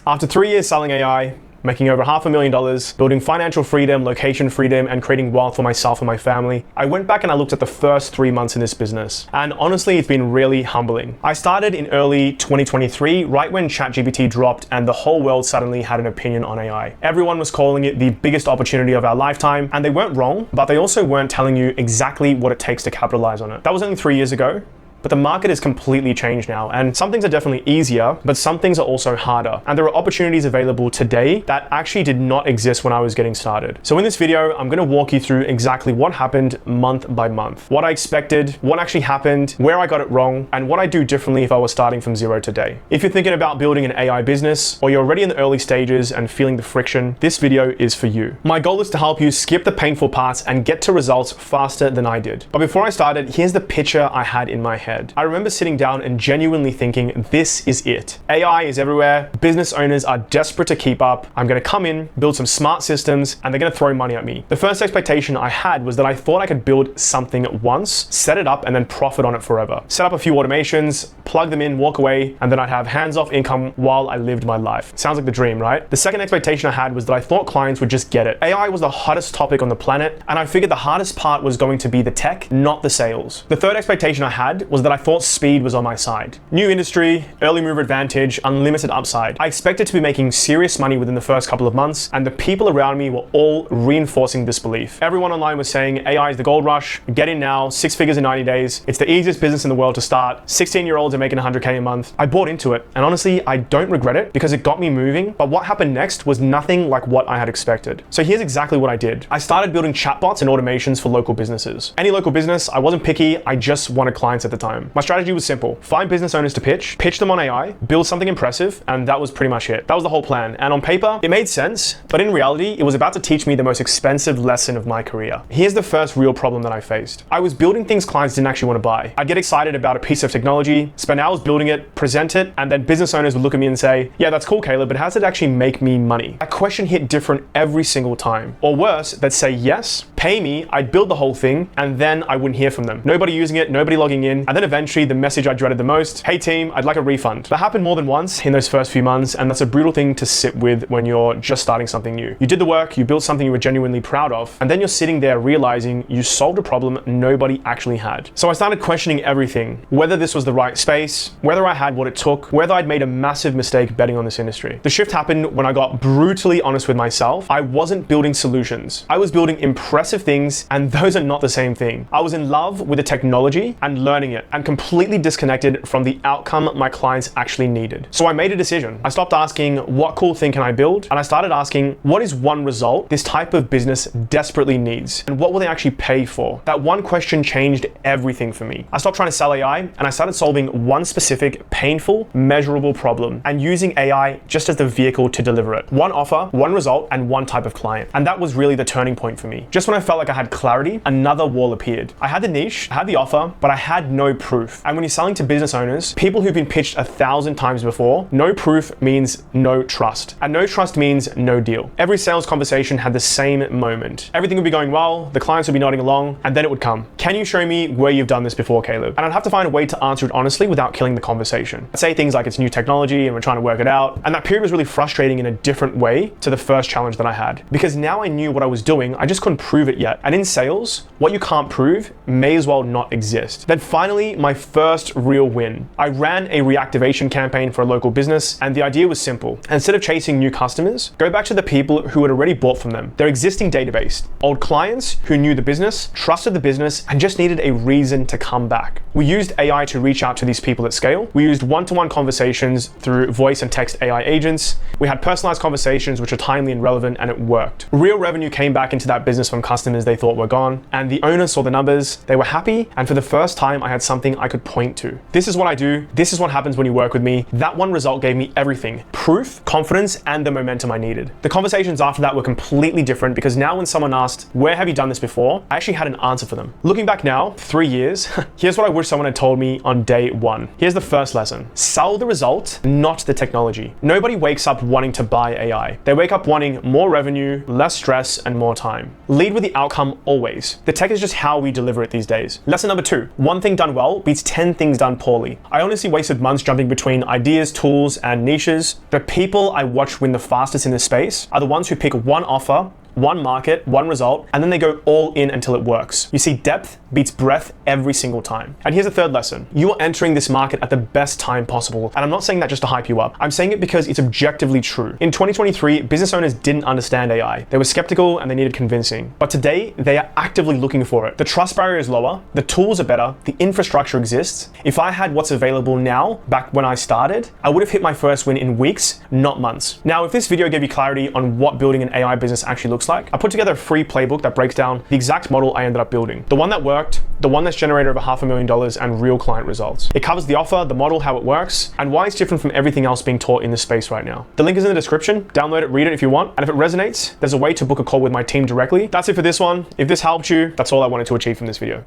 After 3 years selling AI, making over $500,000, building financial freedom, location freedom, and creating wealth for myself and my family, I went back and I looked at the first 3 months in this business. And honestly, it's been really humbling. I started in early 2023, right when ChatGPT dropped and the whole world suddenly had an opinion on AI. Everyone was calling it the biggest opportunity of our lifetime, and they weren't wrong, but they also weren't telling you exactly what it takes to capitalize on it. That was only 3 years ago. But the market has completely changed now, and some things are definitely easier, but some things are also harder. And there are opportunities available today that actually did not exist when I was getting started. So in this video, I'm gonna walk you through exactly what happened month by month, what I expected, what actually happened, where I got it wrong, and what I do differently if I was starting from zero today. If you're thinking about building an AI business, or you're already in the early stages and feeling the friction, this video is for you. My goal is to help you skip the painful parts and get to results faster than I did. But before I started, here's the picture I had in my head. I remember sitting down and genuinely thinking, this is it. AI is everywhere. Business owners are desperate to keep up. I'm gonna come in, build some smart systems, and they're gonna throw money at me. The first expectation I had was that I thought I could build something once, set it up, and then profit on it forever. Set up a few automations, plug them in, walk away, and then I'd have hands-off income while I lived my life. Sounds like the dream, right? The second expectation I had was that I thought clients would just get it. AI was the hottest topic on the planet, and I figured the hardest part was going to be the tech, not the sales. The third expectation I had was that I thought speed was on my side. New industry, early mover advantage, unlimited upside. I expected to be making serious money within the first couple of months, and the people around me were all reinforcing this belief. Everyone online was saying AI is the gold rush, get in now, 6 figures in 90 days. It's the easiest business in the world to start. 16-year-olds are making 100K a month. I bought into it, and honestly, I don't regret it because it got me moving, but what happened next was nothing like what I had expected. So here's exactly what I did. I started building chatbots and automations for local businesses. Any local business, I wasn't picky, I just wanted clients at the time. My strategy was simple. Find business owners to pitch them on AI, build something impressive, and that was pretty much it. That was the whole plan. And on paper, it made sense, but in reality, it was about to teach me the most expensive lesson of my career. Here's the first real problem that I faced. I was building things clients didn't actually want to buy. I'd get excited about a piece of technology, spend hours building it, present it, and then business owners would look at me and say, yeah, that's cool, Caleb, but how does it actually make me money? That question hit different every single time. Or worse, they'd say yes, pay me, I'd build the whole thing, and then I wouldn't hear from them. Nobody using it, nobody logging in, and then eventually the message I dreaded the most, hey team, I'd like a refund. That happened more than once in those first few months, and that's a brutal thing to sit with when you're just starting something new. You did the work, you built something you were genuinely proud of, and then you're sitting there realizing you solved a problem nobody actually had. So I started questioning everything, whether this was the right space, whether I had what it took, whether I'd made a massive mistake betting on this industry. The shift happened when I got brutally honest with myself. I wasn't building solutions. I was building impressive things, and those are not the same thing. I was in love with the technology and learning it, and completely disconnected from the outcome my clients actually needed. So I made a decision. I stopped asking, what cool thing can I build? And I started asking, what is one result this type of business desperately needs? And what will they actually pay for? That one question changed everything for me. I stopped trying to sell AI, and I started solving one specific, painful, measurable problem, and using AI just as the vehicle to deliver it. One offer, one result, and one type of client. And that was really the turning point for me. Just when I felt like I had clarity, another wall appeared. I had the niche, I had the offer, but I had no proof. And when you're selling to business owners, people who've been pitched 1,000 times before, no proof means no trust. And no trust means no deal. Every sales conversation had the same moment. Everything would be going well, the clients would be nodding along, and then it would come. Can you show me where you've done this before, Caleb? And I'd have to find a way to answer it honestly without killing the conversation. I'd say things like it's new technology and we're trying to work it out. And that period was really frustrating in a different way to the first challenge that I had. Because now I knew what I was doing, I just couldn't prove it yet. And in sales, what you can't prove may as well not exist. Then finally, my first real win. I ran a reactivation campaign for a local business, and the idea was simple. Instead of chasing new customers, go back to the people who had already bought from them, their existing database, old clients who knew the business, trusted the business, and just needed a reason to come back. We used AI to reach out to these people at scale. We used one-to-one conversations through voice and text AI agents. We had personalized conversations which are timely and relevant, and it worked. Real revenue came back into that business from customers they thought were gone, and the owners saw the numbers, they were happy, and for the first time I had something I could point to. This is what I do, this is what happens when you work with me. That one result gave me everything: proof, confidence, and the momentum I needed. The conversations after that were completely different because now when someone asked, where have you done this before? I actually had an answer for them. Looking back now, 3 years, here's what I wish someone had told me on day one. Here's the first lesson. Sell the result, not the technology. Nobody wakes up wanting to buy AI. They wake up wanting more revenue, less stress, and more time. Lead with the outcome always. The tech is just how we deliver it these days. Lesson number 2, one thing done well beats 10 things done poorly. I honestly wasted months jumping between ideas, tools, and niches. The people I watch win the fastest in this space are the ones who pick one offer, one market, one result, and then they go all in until it works. You see, depth beats breadth every single time. And here's a third lesson. You are entering this market at the best time possible. And I'm not saying that just to hype you up. I'm saying it because it's objectively true. In 2023, business owners didn't understand AI. They were skeptical and they needed convincing. But today, they are actively looking for it. The trust barrier is lower, the tools are better, the infrastructure exists. If I had what's available now, back when I started, I would have hit my first win in weeks, not months. Now, if this video gave you clarity on what building an AI business actually looks like, I put together a free playbook that breaks down the exact model I ended up building. The one that worked, the one that's generated over $500,000 and real client results. It covers the offer, the model, how it works, and why it's different from everything else being taught in this space right now. The link is in the description. Download it, read it if you want. And if it resonates, there's a way to book a call with my team directly. That's it for this one. If this helped you, that's all I wanted to achieve from this video.